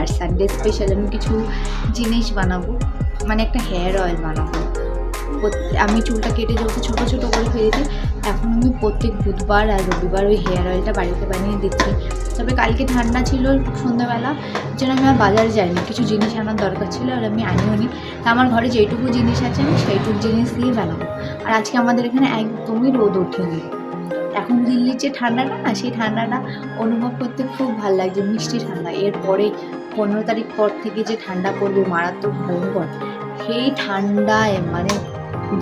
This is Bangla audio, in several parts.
আর সানডে স্পেশাল আমি কিছু জিনিস বানাবো, মানে একটা হেয়ার অয়েল বানাবো। আমি চুলটা কেটে যেহেতু ছোটো ছোটো করে ফেলেছি, এখন আমি প্রত্যেক বুধবার আর রবিবার ওই হেয়ার অয়েলটা বাড়িতে বানিয়ে দিচ্ছি। তবে কালকে ঠান্ডা ছিল সন্ধ্যাবেলা, যেন আমি আর বাজারে যাইনি, কিছু জিনিস আনার দরকার ছিল আর আমি আনিও নি। তা আমার ঘরে যেইটুকু জিনিস আছে আমি সেইটুকু জিনিস দিয়ে বানাবো। আর আজকে আমাদের এখানে একদমই রোদ ওঠেনি। এখন দিল্লির যে ঠান্ডাটা না, সেই ঠান্ডাটা অনুভব করতে খুব ভালো লাগছে, মিষ্টি ঠান্ডা। এরপরে 15 তারিখ পর থেকে যে ঠান্ডা পড়বে মারাত্মক ভয়ঙ্কর, সেই ঠান্ডায় মানে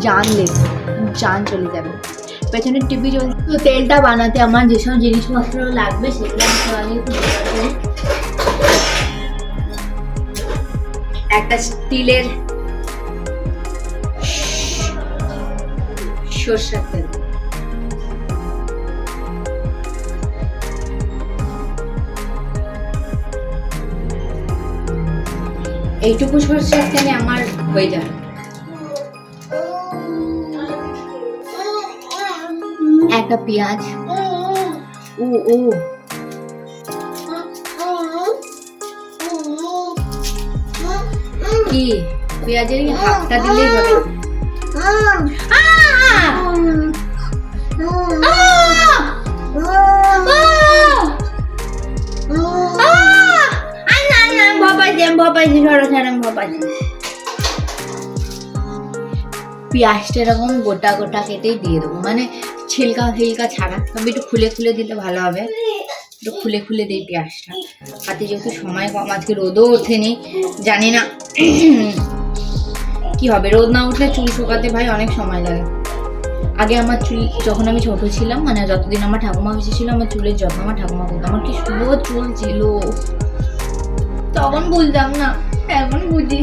জান চলে যাবে। পেছনে টিভি চলছে। তো তেলটা বানাতে আমার যেসব জিনিসপত্র লাগবে সেগুলো আমি একটা স্টিলের সরষের তেল, এইটুকু সরষের তেলে আমার হয়ে যাবে। একটা পেঁয়াজ, ও কি পেঁয়াজের হাফটা দিলেই হবে। পেঁয়াজটা এরকম গোটা গোটা কেটেই দিয়ে দেবো, মানে ছিলকা ফিলকা ছাড়া। তবে একটু খুলে খুলে দিলে ভালো হবে, একটু খুলে খুলে দিই পেঁয়াজটা। হাতে যেহেতু সময় কম, আজকে রোদও ওঠেনি, জানি না কি হবে। রোদ না উঠলে চুল শুকাতে ভাই অনেক সময় লাগে। আগে আমার চুল, যখন আমি ছোট ছিলাম, মানে যতদিন আমার ঠাকুমা বেঁচে ছিল, আমার চুলের যত্ন আমার ঠাকুমা করতো। আমার কি সুন্দর চুল ছিল, তখন বুঝতাম না, এখন বুঝি।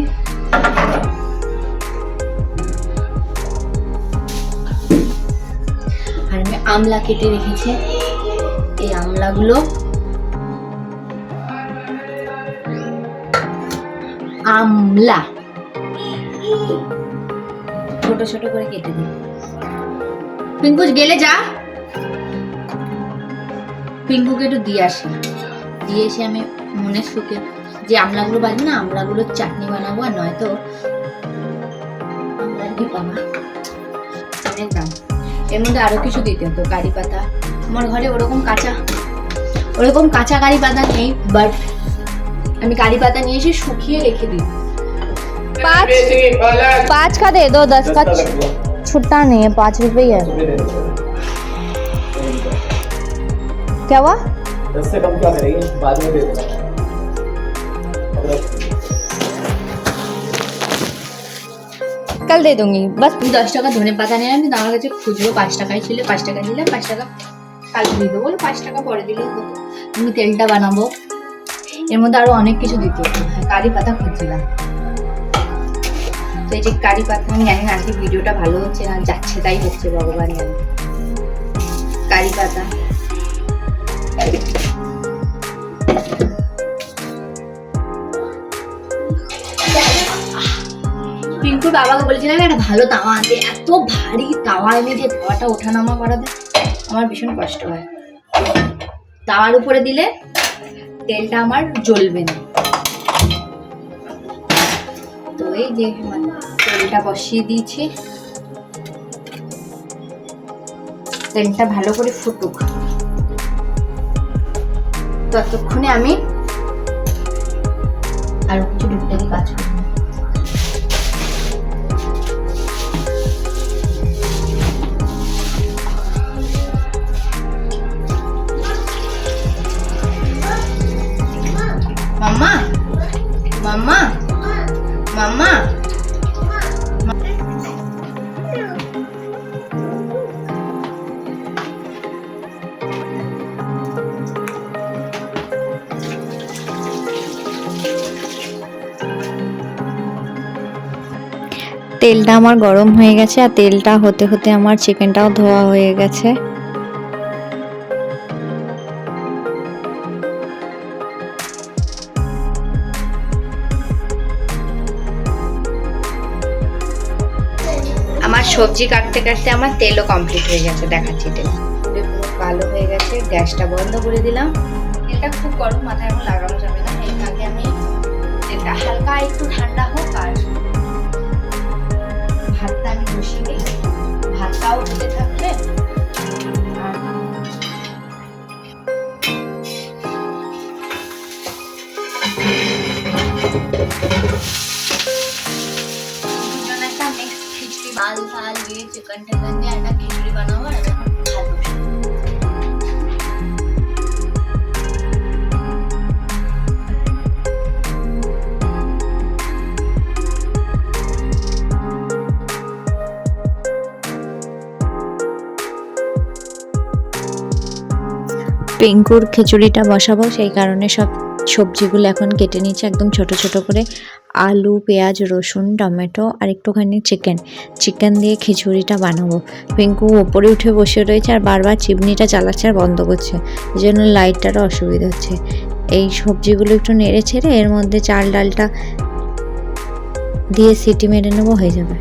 আর আমি আমলা কেটে রেখেছি, এই আমলাগুলো ছোট ছোট করে কেটে দিই। পিঙ্কুজ গেলে যা, পিঙ্কুকে একটু দিয়ে আসি। দিয়ে এসে আমি মনের সুখে যে আমলাগুলো বাজবে না, আমলাগুলোর চাটনি বানাবো। আর নয়তো অনেক দাম, এর মধ্যে আরো কিছু দিতে হতো, কারি পাতা। আমার ঘরে ওরকম কাঁচা কারি পাতা নেই, বাট আমি কারি পাতা নিয়ে এসে শুকিয়ে রেখে দিই। 5 का दे दो, 10 का छुट्टा नहीं है, 5 रुपए ही है। क्या हुआ? 10 से कम क्या करेंगे, बाद में दे देना। कल दे दूंगी। बस 10 টাকা ধনে পাতা নিয়ে আমি আমার কাছে খুচরো 5 টাকাই ছিল, 5 টাকা দিলে 5 টাকা কাল দিয়ে দেবো, 5 টাকা পরে দিলেই হতো। আমি তেলটা বানাবো, এর মধ্যে আরো অনেক কিছু দিতে হতো। কারি পাতা খুঁজছিলাম, তো এই যে কারি পাতা। আমি জানি না আজকে ভিডিওটা ভালো হচ্ছে না, যাচ্ছে তাই হচ্ছে, ভগবান জানে। কারি পাতা, পিঙ্কুর বাবাকে বলেছিলাম একটা ভালো তাওয়া আনতে, এত ভারী তাওয়া এনে যে তাওয়াটা ওঠানামা করাতে আমার ভীষণ কষ্ট হয়। তাওয়ার উপরে দিলে তেলটা আমার জ্বলবে না। তো এই যে তেলটা বসিয়ে দিয়েছি, তেলটা ভালো করে ফুটুক, ততক্ষণে আমি আরো কিছু টুকটাকি কাজ করব। মাম্মা মাম্মা মাম্মা, তেলটা আমার গরম হয়ে গেছে, আর তেলটা হতে হতে আমার চিকেনটাও ধোয়া হয়ে গেছে। আমার সবজি কাটতে কাটতে আমার তেলও কমপ্লিট হয়ে গেছে, দেখাচ্ছি। তেল পুরো কালো হয়ে গেছে, গ্যাসটা বন্ধ করে দিলাম। তেলটা খুব গরম, মাথায় এখন লাগানো যাবে না। এর আগে আমি হালকা একটু ঠান্ডা হোক আর ভাতটা আমি বসিয়ে দিই, ভাতটাও হতে থাকবে। আর একটা মিক্স খিচুড়ি, ডাল ফাল দিয়ে চিকেন টিকেন দিয়ে একটা খিচুড়ি বানাবো আর এখন ভাত বসাবো। পিঙ্কুর খিচুড়িটা বসাবো, সেই কারণে সব সবজিগুলো এখন কেটে নিচ্ছে একদম ছোট ছোট করে। আলু, পেঁয়াজ, রসুন, টমেটো আর একটুখানি চিকেন দিয়ে খিচুড়িটা বানাবো। পিঙ্কু ওপরে উঠে বসে রয়েছে আর বারবার চিমনিটা চালাচ্ছে আর বন্ধ করছে, এই জন্য লাইটটারও অসুবিধা হচ্ছে। এই সবজিগুলো একটু নেড়ে ছেড়ে এর মধ্যে চাল ডালটা দিয়ে সিটি মেরে নেবো, হয়ে যাবে।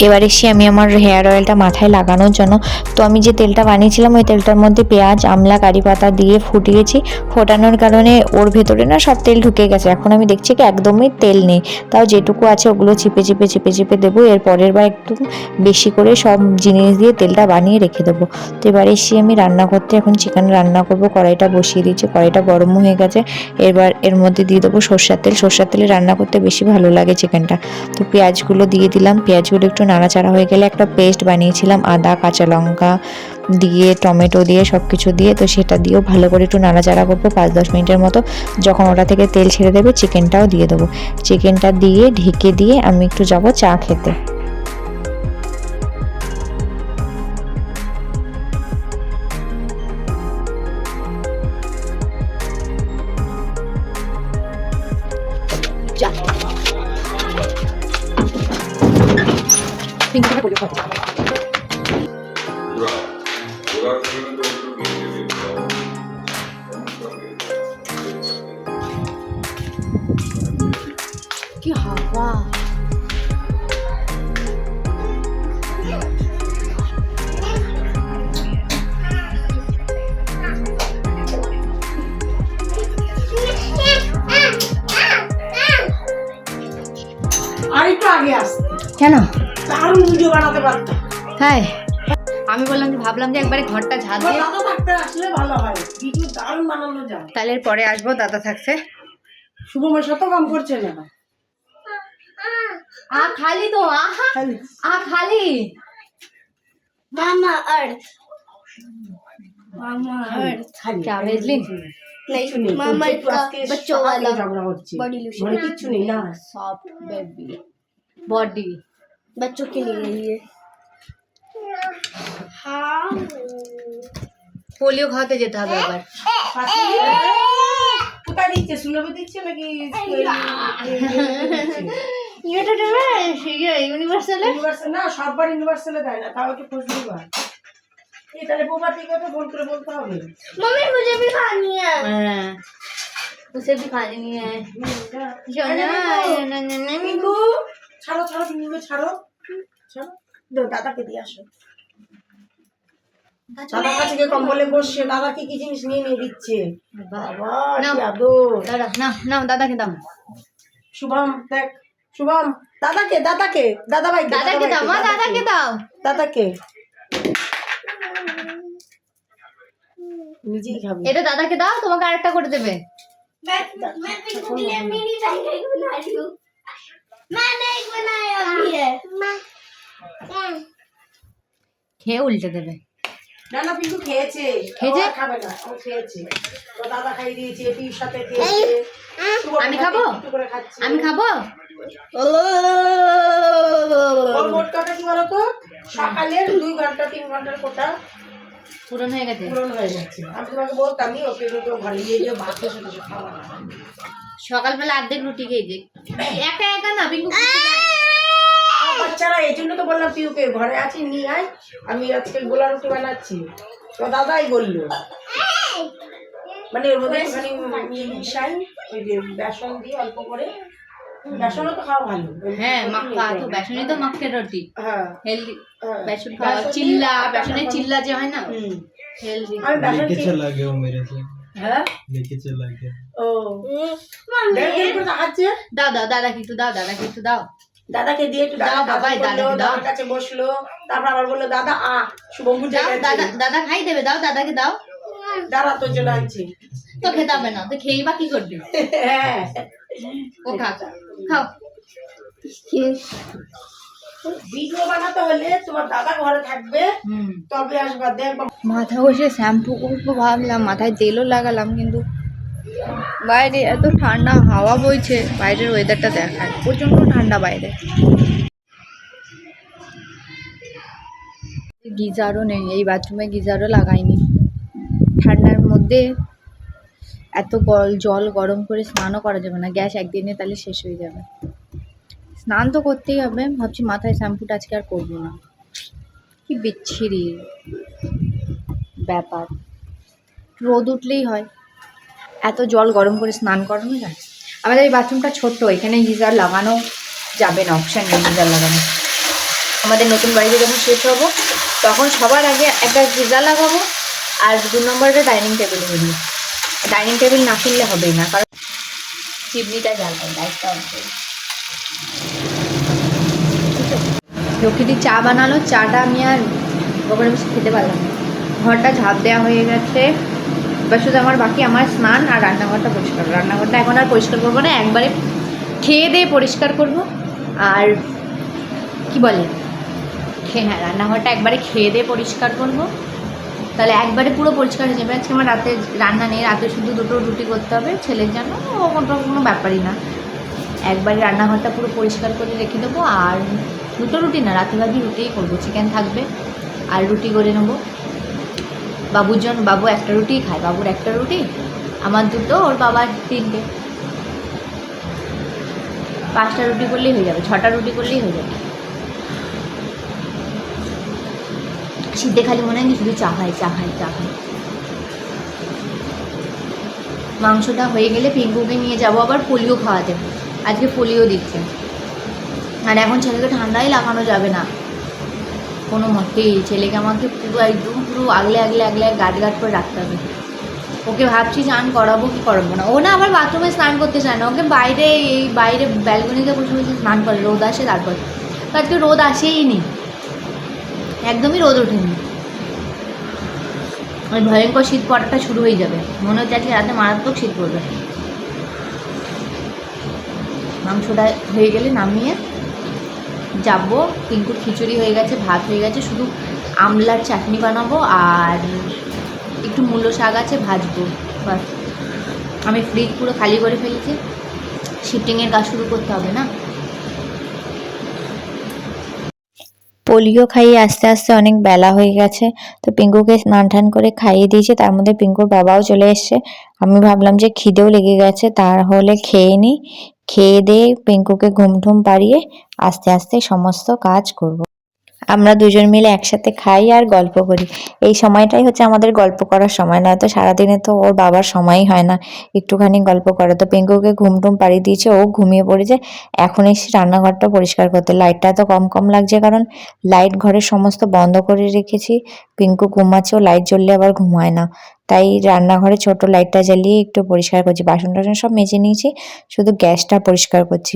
এবার এসে আমি আমার হেয়ার অয়েলটা মাথায় লাগানোর জন্য, তো আমি যে তেলটা বানিয়েছিলাম ওই তেলটার মধ্যে পেঁয়াজ, আমলা, কারি পাতা দিয়ে ফুটিয়েছি। ফোটানোর কারণে ওর ভেতরে না সব তেল ঢুকে গেছে। এখন আমি দেখছি কি একদমই তেল নেই, তাও যেটুকু আছে ওগুলো চিপে চিপে চিপে চিপে দেবো। এর পরের বার একটু বেশি করে সব জিনিস দিয়ে তেলটা বানিয়ে রেখে দেবো। তো এবার এসে আমি রান্না করতে, এখন চিকেন রান্না করবো। কড়াইটা বসিয়ে দিচ্ছি, কড়াইটা গরম হয়ে গেছে। এবার এর মধ্যে দিয়ে দেবো সর্ষের তেল। সর্ষের তেলে রান্না করতে বেশি ভালো লাগে চিকেনটা। তো পেঁয়াজগুলো দিয়ে দিলাম, পেঁয়াজগুলো একটু নাড়াচাড়া হয়ে গেলে একটা পেস্ট বানিয়েছিলাম আদা, কাঁচা লঙ্কা দিয়ে, টমেটো দিয়ে, সব কিছু দিয়ে, তো সেটা দিয়েও ভালো করে একটু নাড়াচাড়া করবো 5-10 মিনিটের মতো। যখন ওটা থেকে তেল ছেড়ে দেবে চিকেনটাও দিয়ে দেবো। চিকেনটা দিয়ে ঢেকে দিয়ে আমি একটু যাবো চা খেতে। কি হাওয়া! আর একটু আগে আসতে, কেন? দারুণ ভিডিও বানাতে পারতাম। হ্যাঁ, আমি বললাম যে ভাবলাম যে একবারে ঘরটা ঝাড় দিয়ে, দাদা থাকতে আসলে ভালো হয়, ভিডিও দারুণ বানানো যায়। তাহলে পরে আসবো দাদা থাকছে। শুভমের সাথেও কাম করছে না। খালি তো খালি मामा अर्थ मामा अर्थ क्या भेजली? नहीं मामा का बच्चों वाला बॉडी लोशन মানে কিচ্ছু নেই না, सॉफ्ट बेबी बॉडी बच्चों के लिए ये हाँ पोलियो खाते যেতে হবে আবার। কোথায় দিচ্ছে? সুলভে দিচ্ছে নাকি ये तो ये यूनिवर्सल है ইউনিভার্সাল? না, সববার ইউনিভার্সালে দেয় না, তাও একটু খুঁজবি বার। এই তাহলে বোমাটিকে তো ফোন করে বলতে হবে। मम्मी मुझे भी खानी है हाँ, उसे भी खानी नहीं है। পিঙ্কু ছাড়ো ছাড়ো, পিঙ্কুকে ছাড়ো ছাড়ো, দাদাকে দিয়ে আসো। দাদার কাছে গিয়ে কম্বলে বসছে, দাদাকে কি জিনিস নিয়ে নিয়ে দিচ্ছে। বাবা কি আদর। দাদা না না, দাদাকে দাও, শুভম দেখ, শুভম দাদাকে দাদাকে দাদা ভাই দাদাকে দাও, মা দাদাকে দাও, দাদাকে নিজেই খাবে। এটা দাদাকে দাও, তোমাকে আরেকটা করে দেবে। मैं पिंकू के लिए मिनी पैनकेक बना रही हूँ मैंने एक बनाया भी है খেয়ে উল্টে দেবে। না না, পিঙ্কু খেয়েছে, খেয়েছে? ও খাবে না, ও খেয়েছে, তো দাদা খাই দিয়েছে, টির সাথে খেয়েছে। আমি খাবো? একটু করে খাচ্ছে। আমি খাবো। ওর মোট কথা কি বলতো, সকালের 2 ঘন্টা 3 ঘন্টার কোটা পূরণ হয়ে গেছে। পূরণ হয়ে যাচ্ছে। আমি তোমাকে বলতাম ওকে দুটো ঘরে গিয়ে যে ভাতের সাথে সাথে খাওয়া না। সকালবেলা অর্ধেক রুটি খেয়েছে, একা একা না পিঙ্কু। বাচ্চারা, এই জন্য তো বললাম পিউকে ঘরে আছি নিয়ে আয়, আমি আজকে গোলা রুটি বানাচ্ছি। তো দাদাই বললো, মানে ওর মধ্যে একটুখানি মিশাই, ওই যে বেসন দিয়ে অল্প করে, বেসনও তো খাওয়া ভালো। হ্যাঁ, মাক্কা তো বেসনই তো মাক্কের রুটি, হ্যাঁ হেলদি। বেসন খাওয়া, চিল্লা, বেসনের চিল্লা যে হয় না, হেলদি। আমি বেসন कैसा लगे हो मेरे से? হ্যাঁ लेके चला गया ও দেখ দেখ করে তাকাচ্ছে। দাও দাও দাদাকে একটু দাও, দাদাকে একটু দাও। দাদাকে দিয়ে একটু দাদা দাও বাবা, দাদা দাদাকে দাও। দাদার কাছে বসলো, তারপর আবার বললো দাদা শুভম বুঝে দাও, দাদা গেছে। দাদা খাই দেবে, দাও দাদাকে দাও। দাদা তো চলে আনছি। তো খেতে হবে না, তো খেয়ে বা কি করবি? হ্যাঁ ও খা, খাও। ভিডিও বানাতে হলে তোমার দাদা ঘরে থাকবে, তবে আসবা দেখবা। মাথা বসে শ্যাম্পু করবো ভাবলাম, মাথায় তেলও লাগালাম, কিন্তু বাইরে এত ঠান্ডা হাওয়া বইছে, বাইরের ওয়েদারটা দেখায় প্রচণ্ড ঠান্ডা বাইরে। গিজারও নেই, এই বাথরুমে গিজারও লাগাইনি। ঠান্ডার মধ্যে এত জল গরম করে স্নানও করা যাবে না, গ্যাস একদিনে তাহলে শেষ হয়ে যাবে। স্নান তো করতেই হবে, ভাবছি মাথায় শ্যাম্পুটা আজকে আর করবো না। কি বিচ্ছিরি ব্যাপার, রোদ উঠলেই হয়, এত জল গরম করে স্নান করানো যায়? আমাদের এই বাথরুমটা ছোট্ট, এখানে গিজার লাগানো যাবে না, অপশান নেই গিজার লাগানো। আমাদের নতুন বাড়িতে যখন শেষ হবো তখন সবার আগে একটা গিজার লাগাবো, আর 2 নম্বরটা ডাইনিং টেবিল কিনবো। ডাইনিং টেবিল না কিনলে হবেই না, কারণ চিমনিটা জ্বালায়, লাইটটা অন করি। লক্ষ্মীদি চা বানালো, চাটা আমি আর ওখানে বসে খেতে পারলাম না। ঘরটা ঝাঁপ দেওয়া হয়ে গেছে, এবার শুধু আমার বাকি আমার স্নান আর রান্নাঘরটা পরিষ্কার। রান্নাঘরটা এখন আর পরিষ্কার করবো না, একবারে খেয়ে দিয়ে পরিষ্কার করব। আর কি বলে, হ্যাঁ, রান্নাঘরটা একবারে খেয়ে দিয়ে পরিষ্কার করব, তাহলে একবারে পুরো পরিষ্কার হয়ে যাবে। আজকে আমার রাতে রান্না নেই, রাতে শুধু 2টো রুটি করতে হবে ছেলের জন্য, ওটা কোনো ব্যাপারই না। একবারে রান্নাঘরটা পুরো পরিষ্কার করে রেখে দেবো। আর 2টো রুটি না, রাতে ভাবি রুটিই করবো, চিকেন থাকবে আর রুটি করে নেবো বাবুর জন্য। বাবু একটা রুটিই খায়, বাবুর একটা রুটি, আমার 2টো, ওর বাবার 3টে। 5টা রুটি করলেই হয়ে যাবে, 6টা রুটি করলেই হয়ে যাবে। শীতে খালি মনে হয় শুধু চা খাই চা খাই চা খাই। মাংসটা হয়ে গেলে পিঙ্কুকে নিয়ে যাবো আবার পোলিও খাওয়াতে, আজকে পোলিও দিচ্ছে। আর এখন ছেলেকে ঠান্ডাই লাগানো যাবে না কোনো মতেই, ছেলেকে আমাকে পুরো একদম পুরো আগলে আগলে আগলে গাট গাট করে রাখতে হবে। ওকে ভাবছি স্নান করাবো কি করাবো না, ও না আবার বাথরুমে স্নান করতে চায় না, ওকে বাইরে এই বাইরে ব্যালকনিতে বসে বসে স্নান করে, রোদ আসে তারপর। আজকে রোদ আসেই নি, একদমই রোদ ওঠেনি। ওই ভয়ঙ্কর শীত পড়াটা শুরু হয়ে যাবে, মনে হচ্ছে আজকে রাতে মারাত্মক শীত পড়বে। মাংসটা হয়ে গেলে নামিয়ে যাবো। পিঙ্কুর খিচুড়ি হয়ে গেছে, ভাত হয়ে গেছে, শুধু আমলার চাটনি বানাবো আর একটু মূলো শাক আছে, ভাজবো বাস। আমি ফ্রিজ পুরো খালি করে ফেলেছি, শিফটিংয়ের কাজ শুরু করতে হবে না। পোলিও খাইয়ে আস্তে আস্তে অনেক বেলা হয়ে গেছে, তো পিঙ্কুকে স্নান টান করে খাইয়ে দিয়েছে। তার মধ্যে পিঙ্কুর বাবাও চলে এসছে। আমি ভাবলাম যে খিদেও লেগে গেছে, তাহলে খেয়ে নিই, খেয়ে দিয়ে পিঙ্কুকে ঘুম ঠুম পাড়িয়ে আস্তে আস্তে সমস্ত কাজ করব। আমরা দুজন মিলে একসাথে খাই আর গল্প করি, এই সময়টাই হচ্ছে আমাদের গল্প করার সময়, নয়তো সারাদিনে তো ওর বাবার সময়ই হয় না একটুখানি গল্প করে। তো পিঙ্কুকে ঘুম টুম পাড়িয়ে দিয়েছে, ও ঘুমিয়ে পড়েছে। এখন এসে রান্নাঘরটা পরিষ্কার করতে, লাইটটা তো কম কম লাগছে কারণ লাইট ঘরের সমস্ত বন্ধ করে রেখেছি। পিঙ্কু ঘুমাচ্ছে, ও লাইট জ্বললে আবার ঘুমায় না, তাই রান্নাঘরে ছোট লাইটটা জ্বালিয়ে একটু পরিষ্কার করছি। বাসন টাসন সব মেজে নিয়েছি, শুধু গ্যাসটা পরিষ্কার করছি।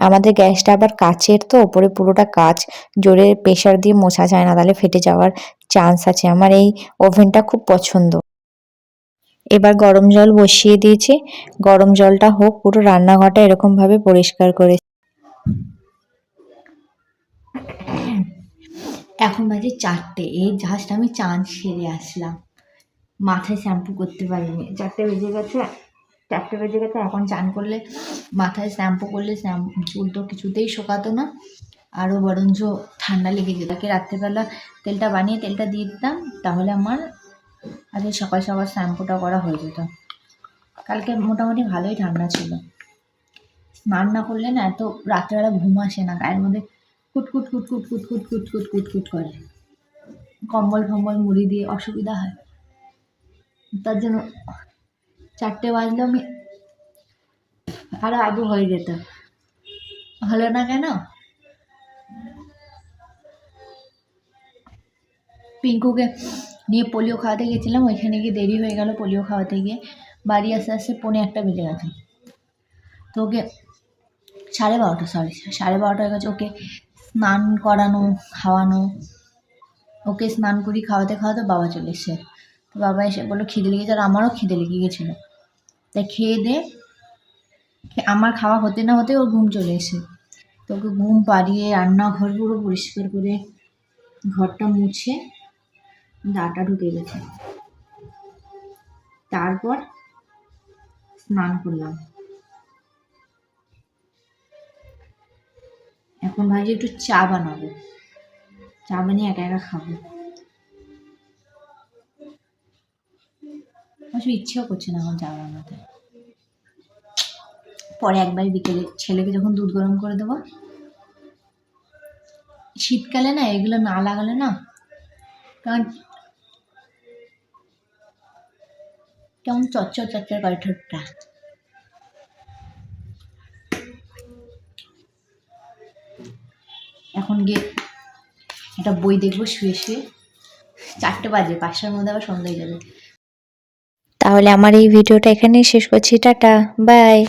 আমাদের গ্যাসটা আবার কাচের, তো ওপরে পুরোটা কাচ, জোরে প্রেশার দিয়ে মোছা যায় না, তাহলে ফেটে যাওয়ার চান্স আছে। আমার এই ওভেনটা খুব পছন্দ। এবার গরম জল বসিয়ে দিয়েছি, গরম জলটা হোক, পুরো রান্নাঘরটা এরকম ভাবে পরিষ্কার করে। এখন বাজে 4টে, এই জাস্ট আমি চান সেরে আসলাম, মাথায় শ্যাম্পু করতে পারিনি। 4টে বেজে গেছে, 4টে বেজে গেছে। এখন চান করলে মাথায় শ্যাম্পু করলে চুল তো কিছুতেই শোকাতো না, আরও বরঞ্চ ঠান্ডা লেগে যেত। তাকে রাত্রেবেলা তেলটা বানিয়ে তেলটা দিয়ে দিতাম, তাহলে আমার আজকে সকাল সকাল শ্যাম্পুটা করা হয়ে যেত। কালকে মোটামুটি ভালোই ঠান্ডা ছিল, স্নান না করলে না এত রাত্রেবেলা ঘুম আসে না, গায়ের মধ্যে কুটকুট কুটকুট কুটকুট কুটকুট কুটকুট করে, কম্বল ফম্বল মুড়ি দিয়ে অসুবিধা হয়। তার জন্য 4টে বাজলে আমি আরো আগে হয়ে যেত, হলো না কেন? পিঙ্কুকে নিয়ে পোলিও খাওয়াতে গেছিলাম, ওইখানে গিয়ে দেরি হয়ে গেল পোলিও খাওয়াতে গিয়ে। বাড়ি আসতে আসতে 1:45 বেজে গেছে। তো ওকে 12:30 হয়ে গেছে। ওকে স্নান করানো, খাওয়ানো, ওকে স্নান করি খাওয়াতে খাওয়াতে বাবা চলে এসছে। তো বাবা এসে বললো খিদে লেগেছে, আর আমারও খিদে লেগে গেছিলো। তাই খেয়ে দে, আমার খাওয়া হতে না হতে ওর ঘুম চলে এসে, তো ওকে ঘুম পাড়িয়ে রান্নাঘর পুরো পরিষ্কার করে ঘরটা মুছে দাটা ঢুকে গেছে। তারপর স্নান করলাম। এখন ভাবছি একটু চা বানাবো, চা বানিয়ে একা একা খাবো। আসলে ইচ্ছেও করছে না এখন চা বানাতে। পরে একবার বিকেলে ছেলেকে যখন দুধ গরম করে দেবো। শীতকালে না এগুলো না লাগালে না কারণ কেমন চচ্চর করে ঠোঁটটা। এখন গিয়ে একটা বই দেখবো শুয়ে শুয়ে। 4টে বাজে, 5টার মধ্যে আবার সন্ধ্যা হয়ে যাবে। তাহলে আমার এই ভিডিওটা এখানেই শেষ করছি। Tata, by.